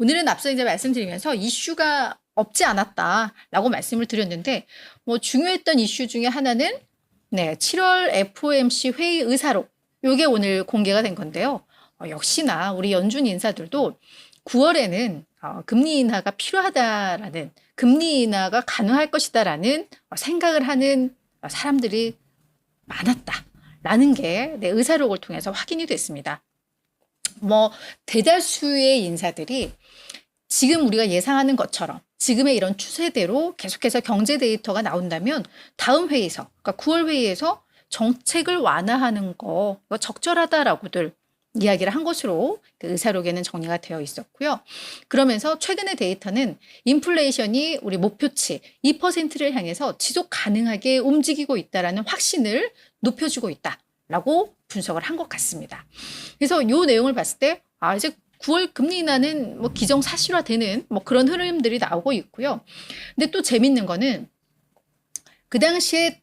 오늘은 앞서 이제 말씀드리면서 이슈가 없지 않았다라고 말씀을 드렸는데, 뭐 중요했던 이슈 중에 하나는 7월 FOMC 회의 의사록, 요게 오늘 공개가 된 건데요. 역시나 우리 연준 인사들도 9월에는 금리 인하가 필요하다라는, 금리 인하가 가능할 것이다라는 생각을 하는 사람들이 많았다라는 게 의사록을 통해서 확인이 됐습니다. 뭐 대다수의 인사들이 지금 우리가 예상하는 것처럼 지금의 이런 추세대로 계속해서 경제 데이터가 나온다면 다음 회의에서, 그러니까 9월 회의에서 정책을 완화하는 거 적절하다라고들 이야기를 한 것으로 그 의사록에는 정리가 되어 있었고요. 그러면서 최근의 데이터는 인플레이션이 우리 목표치 2%를 향해서 지속 가능하게 움직이고 있다라는 확신을 높여주고 있다라고 분석을 한 것 같습니다. 그래서 이 내용을 봤을 때 이제 9월 금리 인하는 뭐 기정사실화되는 뭐 그런 흐름들이 나오고 있고요. 근데 또 재밌는 거는 그 당시에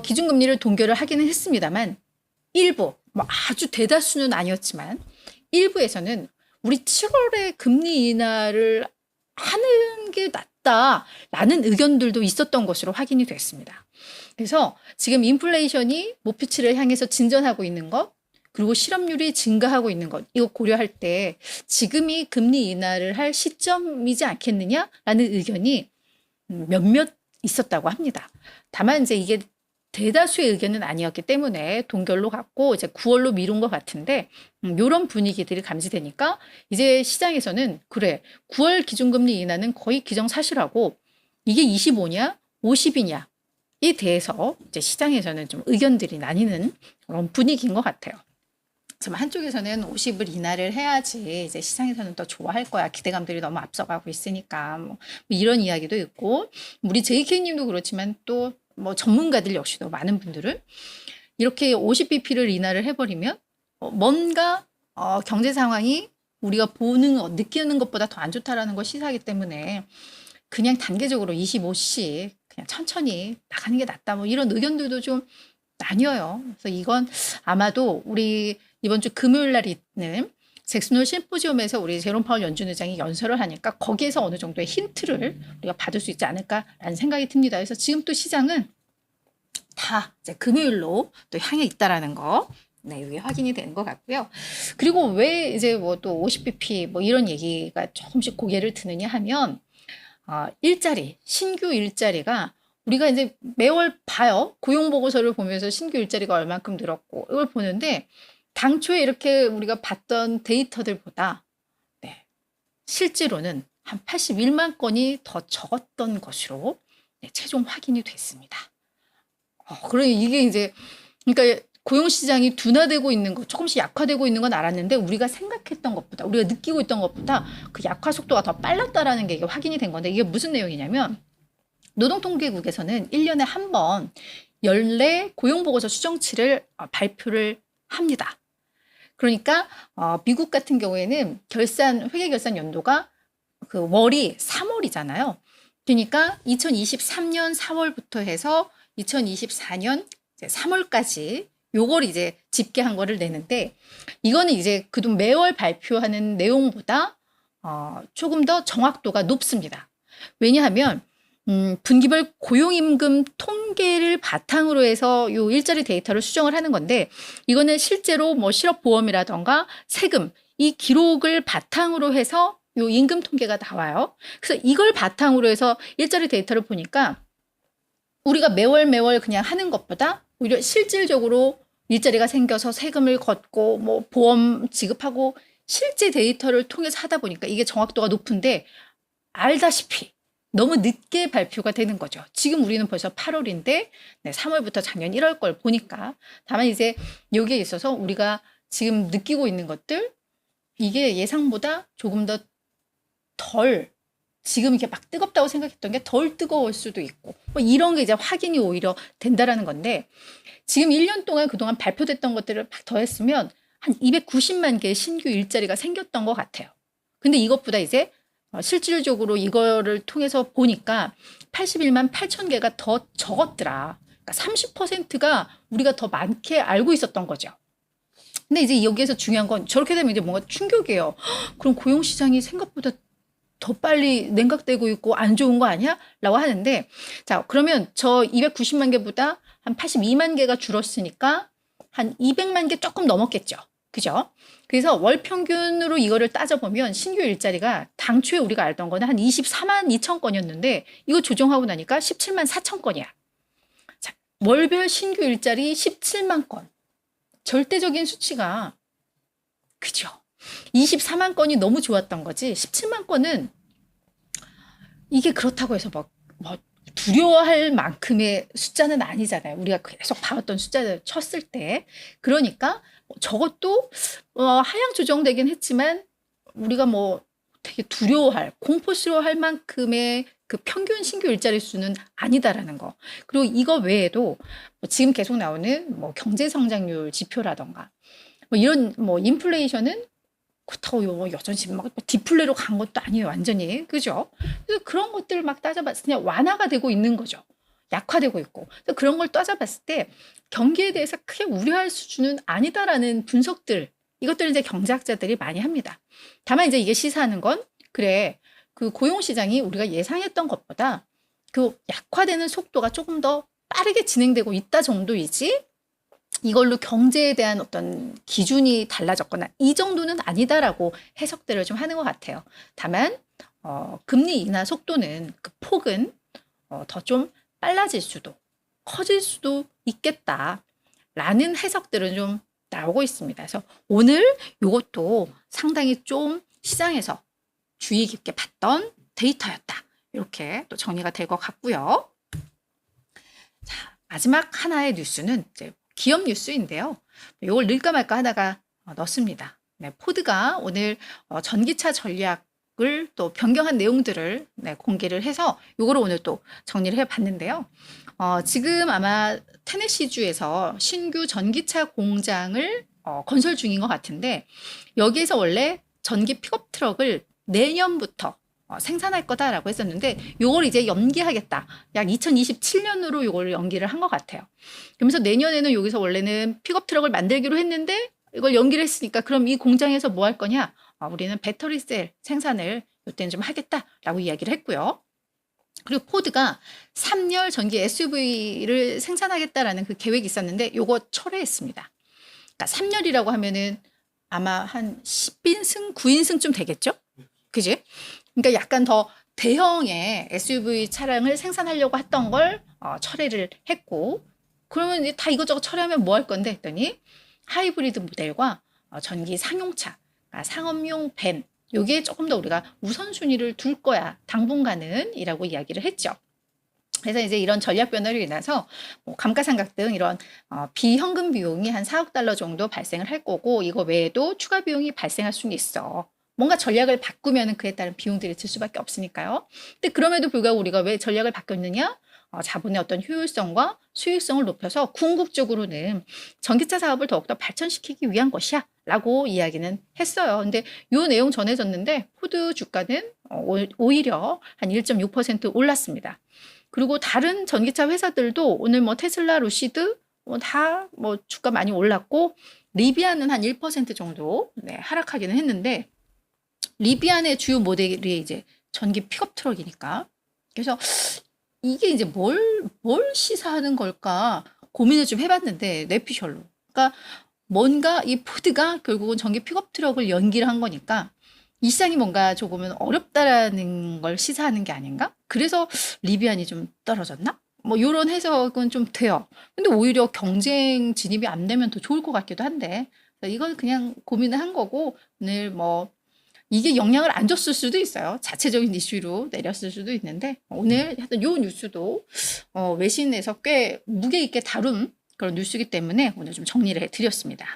기준금리를 동결을 하기는 했습니다만 일부, 뭐 아주 대다수는 아니었지만 일부에서는 우리 7월에 금리 인하를 하는 게 낫다라는 의견들도 있었던 것으로 확인이 됐습니다. 그래서 지금 인플레이션이 목표치를 향해서 진전하고 있는 것, 그리고 실업률이 증가하고 있는 것, 이거 고려할 때 지금이 금리 인하를 할 시점이지 않겠느냐라는 의견이 몇몇 있었다고 합니다. 다만 이제 이게 대다수의 의견은 아니었기 때문에 동결로 갔고 이제 9월로 미룬 것 같은데, 이런 분위기들이 감지되니까 이제 시장에서는 그래, 9월 기준금리 인하는 거의 기정사실하고 이게 25냐 50이냐에 대해서 이제 시장에서는 좀 의견들이 나뉘는 그런 분위기인 것 같아요. 한쪽에서는 50을 인하를 해야지 이제 시장에서는 더 좋아할 거야, 기대감들이 너무 앞서가고 있으니까, 뭐 이런 이야기도 있고, 우리 JK님도 그렇지만 또 뭐 전문가들 역시도 많은 분들은 이렇게 50bp를 인하를 해버리면 뭔가 경제 상황이 우리가 느끼는 것보다 더 안 좋다라는 걸 시사하기 때문에 그냥 단계적으로 25씩 그냥 천천히 나가는 게 낫다, 뭐 이런 의견들도 좀 나뉘어요. 그래서 이건 아마도 우리 이번 주 금요일 날 있는 잭슨홀 심포지엄에서 우리 제롬 파월 연준 의장이 연설을 하니까 거기에서 어느 정도의 힌트를 우리가 받을 수 있지 않을까라는 생각이 듭니다. 그래서 지금 또 시장은 다 이제 금요일로 또 향해 있다라는 거, 이게 확인이 되는 것 같고요. 그리고 왜 이제 뭐 또 50bp 뭐 이런 얘기가 조금씩 고개를 드느냐 하면, 신규 일자리가 우리가 이제 매월 봐요. 고용보고서를 보면서 신규 일자리가 얼만큼 늘었고 이걸 보는데, 당초에 이렇게 우리가 봤던 데이터들보다 실제로는 한 81만 건이 더 적었던 것으로 최종 확인이 됐습니다. 그러니 이게 이제, 그러니까 고용시장이 둔화되고 있는 거, 조금씩 약화되고 있는 건 알았는데 우리가 생각했던 것보다, 우리가 느끼고 있던 것보다 그 약화 속도가 더 빨랐다라는 게 이게 확인이 된 건데, 이게 무슨 내용이냐면, 노동통계국에서는 1년에 한 번 연례 고용보고서 추정치를 발표를 합니다. 그러니까 미국 같은 경우에는 회계결산 연도가 그 월이 3월이잖아요. 그러니까 2023년 4월부터 해서 2024년 3월까지 요걸 이제 집계한 거를 내는데, 이거는 이제 그동 매월 발표하는 내용보다 조금 더 정확도가 높습니다. 왜냐하면 분기별 고용임금 통계를 바탕으로 해서 요 일자리 데이터를 수정을 하는 건데, 이거는 실제로 뭐 실업보험이라던가 세금, 이 기록을 바탕으로 해서 요 임금 통계가 나와요. 그래서 이걸 바탕으로 해서 일자리 데이터를 보니까 우리가 매월 그냥 하는 것보다 오히려 실질적으로 일자리가 생겨서 세금을 걷고 뭐 보험 지급하고 실제 데이터를 통해서 하다 보니까 이게 정확도가 높은데, 알다시피 너무 늦게 발표가 되는 거죠. 지금 우리는 벌써 8월인데 3월부터 작년 1월 걸 보니까. 다만 이제 여기에 있어서 우리가 지금 느끼고 있는 것들, 이게 예상보다 조금 더 덜, 지금 이렇게 막 뜨겁다고 생각했던 게 덜 뜨거울 수도 있고, 뭐 이런 게 이제 확인이 오히려 된다라는 건데, 지금 1년 동안 그동안 발표됐던 것들을 막 더했으면 한 290만 개의 신규 일자리가 생겼던 것 같아요. 근데 이것보다 이제 실질적으로 이거를 통해서 보니까 81만 8천 개가 더 적었더라. 그러니까 30%가 우리가 더 많게 알고 있었던 거죠. 근데 이제 여기에서 중요한 건 저렇게 되면 이제 뭔가 충격이에요. 그럼 고용 시장이 생각보다 더 빨리 냉각되고 있고 안 좋은 거 아니야? 라고 하는데, 자, 그러면 저 290만 개보다 한 82만 개가 줄었으니까 한 200만 개 조금 넘었겠죠. 그죠? 그래서 월 평균으로 이거를 따져보면 신규 일자리가 당초에 우리가 알던 거는 한 24만 2천 건이었는데 이거 조정하고 나니까 17만 4천 건이야. 자, 월별 신규 일자리 17만 건. 절대적인 수치가, 그죠? 24만 건이 너무 좋았던 거지 17만 건은 이게 그렇다고 해서 뭐 두려워할 만큼의 숫자는 아니잖아요. 우리가 계속 봐왔던 숫자를 쳤을 때. 그러니까 저것도 하향 조정되긴 했지만 우리가 뭐 되게 두려워할, 공포스러워할 만큼의 그 평균 신규 일자리 수는 아니다라는 거. 그리고 이거 외에도 뭐 지금 계속 나오는 뭐 경제 성장률 지표라던가 뭐 이런 뭐 인플레이션은 그렇다고 여전히 막 디플레로 간 것도 아니에요. 완전히. 그죠? 그래서 그런 것들을 막 따져봤을 때 그냥 완화가 되고 있는 거죠. 약화되고 있고. 그래서 그런 걸 따져봤을 때 경기에 대해서 크게 우려할 수준은 아니다라는 분석들, 이것들을 이제 경제학자들이 많이 합니다. 다만 이제 이게 시사하는 건, 그래, 그 고용시장이 우리가 예상했던 것보다 그 약화되는 속도가 조금 더 빠르게 진행되고 있다 정도이지, 이걸로 경제에 대한 어떤 기준이 달라졌거나 이 정도는 아니다라고 해석들을 좀 하는 것 같아요. 다만 금리 인하 속도는, 그 폭은 더 좀 빨라질 수도 커질 수도 있겠다라는 해석들은 좀 나오고 있습니다. 그래서 오늘 이것도 상당히 좀 시장에서 주의 깊게 봤던 데이터였다. 이렇게 또 정리가 될 것 같고요. 자, 마지막 하나의 뉴스는 이제 기업 뉴스인데요. 이걸 넣을까 말까 하다가 넣습니다. 네, 포드가 오늘 전기차 전략을 또 변경한 내용들을 공개를 해서 이거를 오늘 또 정리를 해봤는데요. 지금 아마 테네시주에서 신규 전기차 공장을 건설 중인 것 같은데, 여기에서 원래 전기 픽업 트럭을 내년부터 생산할 거다라고 했었는데 요걸 이제 연기하겠다. 약 2027년으로 요걸 연기를 한 것 같아요. 그러면서 내년에는 여기서 원래는 픽업 트럭을 만들기로 했는데 이걸 연기를 했으니까 그럼 이 공장에서 뭐 할 거냐? 우리는 배터리 셀 생산을 이때는 좀 하겠다라고 이야기를 했고요. 그리고 포드가 3열 전기 SUV를 생산하겠다라는 그 계획이 있었는데 요거 철회했습니다. 그러니까 3열이라고 하면은 아마 한 10인승, 9인승쯤 되겠죠? 그지? 그러니까 약간 더 대형의 SUV 차량을 생산하려고 했던 걸 철회를 했고, 그러면 이제 다 이것저것 철회하면 뭐 할 건데 했더니 하이브리드 모델과 전기 상용차, 그러니까 상업용 밴, 여기에 조금 더 우리가 우선순위를 둘 거야 당분간은 이라고 이야기를 했죠. 그래서 이제 이런 전략 변화로 인해서 뭐 감가상각 등 이런 비현금 비용이 한 4억 달러 정도 발생을 할 거고, 이거 외에도 추가 비용이 발생할 수는 있어. 뭔가 전략을 바꾸면 그에 따른 비용들이 들 수밖에 없으니까요. 근데 그럼에도 불구하고 우리가 왜 전략을 바꿨느냐? 자본의 어떤 효율성과 수익성을 높여서 궁극적으로는 전기차 사업을 더욱더 발전시키기 위한 것이야 라고 이야기는 했어요. 근데 이 내용 전해졌는데 포드 주가는 오히려 한 1.6% 올랐습니다. 그리고 다른 전기차 회사들도 오늘 뭐 테슬라, 루시드 다 뭐 주가 많이 올랐고, 리비안은 한 1% 정도 하락하기는 했는데, 리비안의 주요 모델이 이제 전기 픽업 트럭이니까, 그래서 이게 이제 뭘 시사하는 걸까 고민을 좀 해봤는데, 뇌피셜로. 그러니까 뭔가 이 포드가 결국은 전기 픽업 트럭을 연기를 한 거니까 이 시장이 뭔가 조금은 어렵다라는 걸 시사하는 게 아닌가? 그래서 리비안이 좀 떨어졌나? 뭐 이런 해석은 좀 돼요. 근데 오히려 경쟁 진입이 안 되면 더 좋을 것 같기도 한데, 이건 그냥 고민을 한 거고, 오늘 뭐 이게 영향을 안 줬을 수도 있어요. 자체적인 이슈로 내렸을 수도 있는데, 오늘 하여튼 요 뉴스도 외신에서 꽤 무게 있게 다룬 그런 뉴스이기 때문에 오늘 좀 정리를 해드렸습니다.